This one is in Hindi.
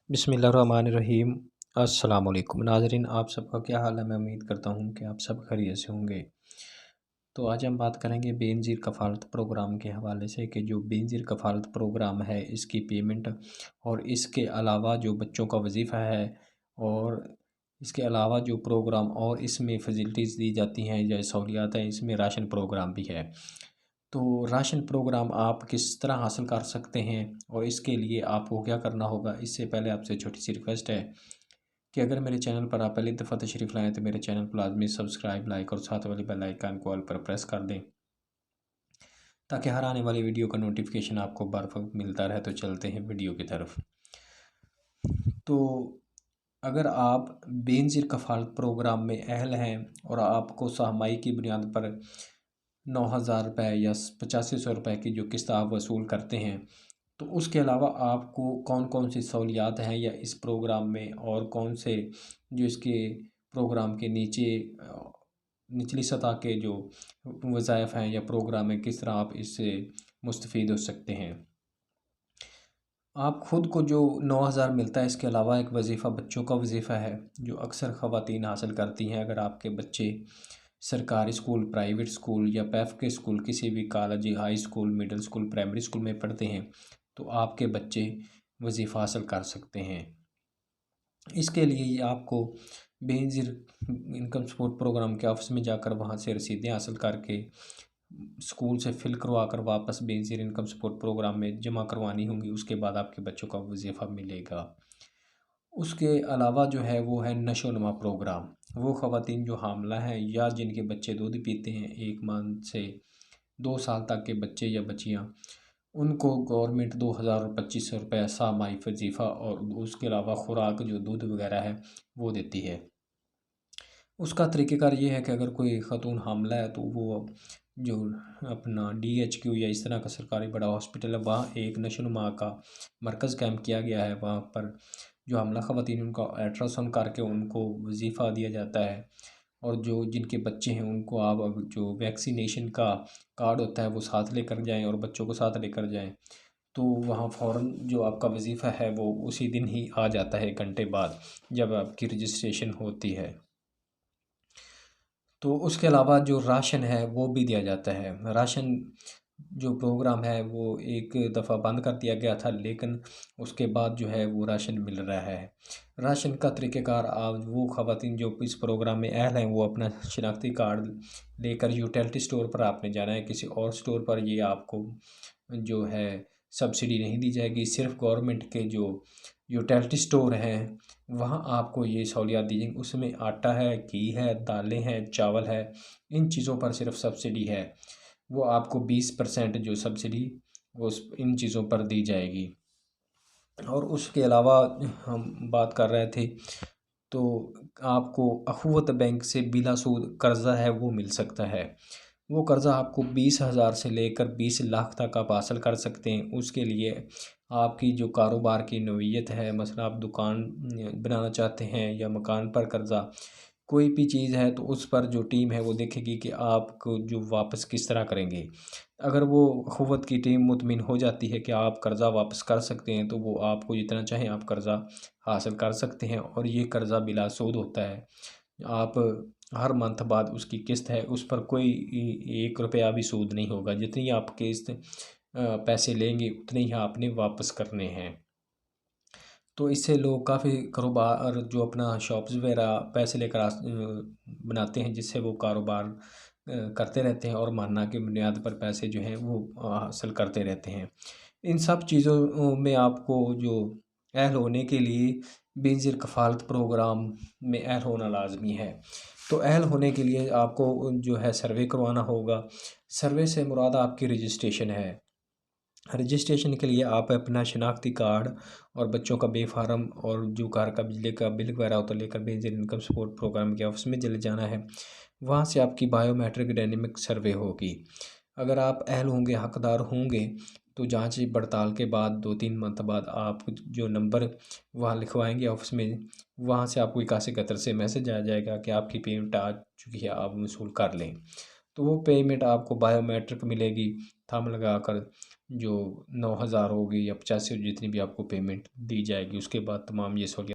बिस्मिल्लाहिर्रहमानिर्रहीम। अस्सलाम वालेकुम नाज़रीन, आप सबका क्या हाल है। मैं उम्मीद करता हूँ कि आप सब खैरियत से होंगे। तो आज हम बात करेंगे बेनज़ीर कफ़ालत प्रोग्राम के हवाले से कि जो बेनज़ीर कफ़ालत प्रोग्राम है इसकी पेमेंट और इसके अलावा जो बच्चों का वजीफ़ा है और इसके अलावा जो प्रोग्राम और इसमें फ़ैसिलिटीज़ दी जाती हैं या सहूलियात हैं, इसमें राशन प्रोग्राम भी है। तो राशन प्रोग्राम आप किस तरह हासिल कर सकते हैं और इसके लिए आपको क्या करना होगा। इससे पहले आपसे छोटी सी रिक्वेस्ट है कि अगर मेरे चैनल पर आप पहली दफ़ा तशरीफ़ लाएँ तो मेरे चैनल को लाजमी सब्सक्राइब, लाइक और साथ वाली बेल आइकन को ऑल पर प्रेस कर दें ताकि हर आने वाली वीडियो का नोटिफिकेशन आपको बर वक्त मिलता रहे। तो चलते हैं वीडियो की तरफ। तो अगर आप बेनज़ीर कफ़ालत प्रोग्राम में अहल हैं और आपको सहमाई की बुनियाद पर 9,000 रुपये या 8500 रुपये की जो किस्त आप वसूल करते हैं, तो उसके अलावा आपको कौन कौन सी सहूलियात हैं या इस प्रोग्राम में और कौन से जो इसके प्रोग्राम के नीचे निचली सतह के जो वज़ाइफ हैं या प्रोग्राम हैं, किस तरह आप इससे मुस्तफ़ीद हो सकते हैं। आप ख़ुद को जो 9,000 मिलता है, इसके अलावा एक वजीफ़ा बच्चों का वजीफ़ा है जो अक्सर ख़वातीन हासिल करती हैं। अगर आपके बच्चे सरकारी स्कूल, प्राइवेट स्कूल या पैफ के स्कूल, किसी भी college, high school, middle school, primary school में पढ़ते हैं, तो आपके बच्चे वजीफ़ा हासिल कर सकते हैं। इसके लिए ये आपको बेनज़ीर इनकम सपोर्ट प्रोग्राम के ऑफिस में जाकर वहाँ से रसीदें हासिल करके स्कूल से फिल करवा कर वापस बेनज़ीर इनकम सपोर्ट प्रोग्राम में जमा करवानी होंगी। उसके बाद आपके बच्चों का वजीफ़ा मिलेगा। उसके अलावा जो है वो है नशोनुमा प्रोग्राम। वो ख़वातीन जो हामला हैं या जिनके बच्चे दूध पीते हैं, 1 माह से 2 साल तक के बच्चे या बच्चियाँ, उनको गवर्नमेंट 2,000 और 2,500 रुपये सामाही वजीफ़ा और उसके अलावा खुराक जो दूध वगैरह है वो देती है। उसका तरीक़ेकार ये है कि अगर कोई ख़ातून हामला है तो वो जो अपना DHQ या इस तरह का सरकारी बड़ा हॉस्पिटल है, वहाँ एक नशोनुमा का मरकज़ कायम किया गया है। वहाँ पर जो हामला ख़वातीन उनका अल्ट्रासाउंड करके उनको वजीफ़ा दिया जाता है और जो जिनके बच्चे हैं उनको आप अब जो वैक्सीनेशन का कार्ड होता है वो साथ लेकर जाएँ और बच्चों को साथ लेकर जाएँ, तो वहाँ फ़ौरन जो आपका वजीफ़ा है वो उसी दिन ही आ जाता है, 1 घंटे बाद जब आपकी रजिस्ट्रेशन होती है। तो उसके अलावा जो राशन है वो भी दिया जाता है। राशन जो प्रोग्राम है वो एक दफ़ा बंद कर दिया गया था, लेकिन उसके बाद जो है वो राशन मिल रहा है। राशन का तरीक़ेकार, आप वो ख़वातीन जो इस प्रोग्राम में अहल हैं वो अपना शनाख्ती कार्ड लेकर यूटिलिटी स्टोर पर आपने जाना है। किसी और स्टोर पर ये आपको जो है सब्सिडी नहीं दी जाएगी। सिर्फ़ गवर्नमेंट के जो यूटिलिटी स्टोर हैं वहाँ आपको ये सहूलियत दी जाएंगी। उसमें आटा है, घी है, दालें हैं, चावल है, इन चीज़ों पर सिर्फ सब्सिडी है। वो आपको 20% जो सब्सिडी वो उस इन चीज़ों पर दी जाएगी। और उसके अलावा हम बात कर रहे थे तो आपको अख़ुवत बैंक से बिला सूद कर्ज़ा है वो मिल सकता है। वो कर्ज़ा आपको 20,000 से लेकर 20 लाख तक आप हासिल कर सकते हैं। उसके लिए आपकी जो कारोबार की नौइयत है, मसलन आप दुकान बनाना चाहते हैं या मकान पर कर्ज़ा, कोई भी चीज़ है, तो उस पर जो टीम है वो देखेगी कि आपको जो वापस किस तरह करेंगे। अगर वो अख़ुवत की टीम मुतमिन हो जाती है कि आप कर्ज़ा वापस कर सकते हैं, तो वो आपको जितना चाहें आप कर्ज़ा हासिल कर सकते हैं और ये कर्ज़ा बिला सूद होता है। आप हर मंथ बाद उसकी किस्त है उस पर कोई 1 रुपया भी सूद नहीं होगा। जितनी आप किस्त पैसे लेंगे उतने ही आपने वापस करने हैं। तो इससे लोग काफ़ी कारोबार जो अपना शॉप्स वगैरह पैसे लेकर बनाते हैं, जिससे वो कारोबार करते रहते हैं और मानना की बुनियाद पर पैसे जो हैं वो हासिल करते रहते हैं। इन सब चीज़ों में आपको जो अहल होने के लिए बेनज़ीर कफ़ालत प्रोग्राम में अहल होना लाज़मी है। तो अहल होने के लिए आपको जो है सर्वे करवाना होगा। सर्वे से मुराद आपकी रजिस्ट्रेशन है। रजिस्ट्रेशन के लिए आप अपना शनाख्ती कार्ड और बच्चों का बे-फार्म और जो घर का बिजली का बिल वगैरह होता है लेकर बेनज़ीर इनकम सपोर्ट प्रोग्राम के ऑफिस में चले जाना है। वहाँ से आपकी बायोमेट्रिक डायनेमिक सर्वे होगी। अगर आप अहल होंगे, हकदार होंगे, तो जाँच पड़ताल के बाद 2-3 मंथ बाद आप जो नंबर वहाँ लिखवाएँगे ऑफिस में, वहाँ से आपको इक्यासी कतर से मैसेज आ जाएगा कि आपकी पेमेंट आ चुकी है, आप वसूल कर लें। तो वो पेमेंट आपको बायोमेट्रिक मिलेगी, थंब लगाकर जो 9,000 होगी या 85 जितनी भी आपको पेमेंट दी जाएगी, उसके बाद तमाम ये सहूलियत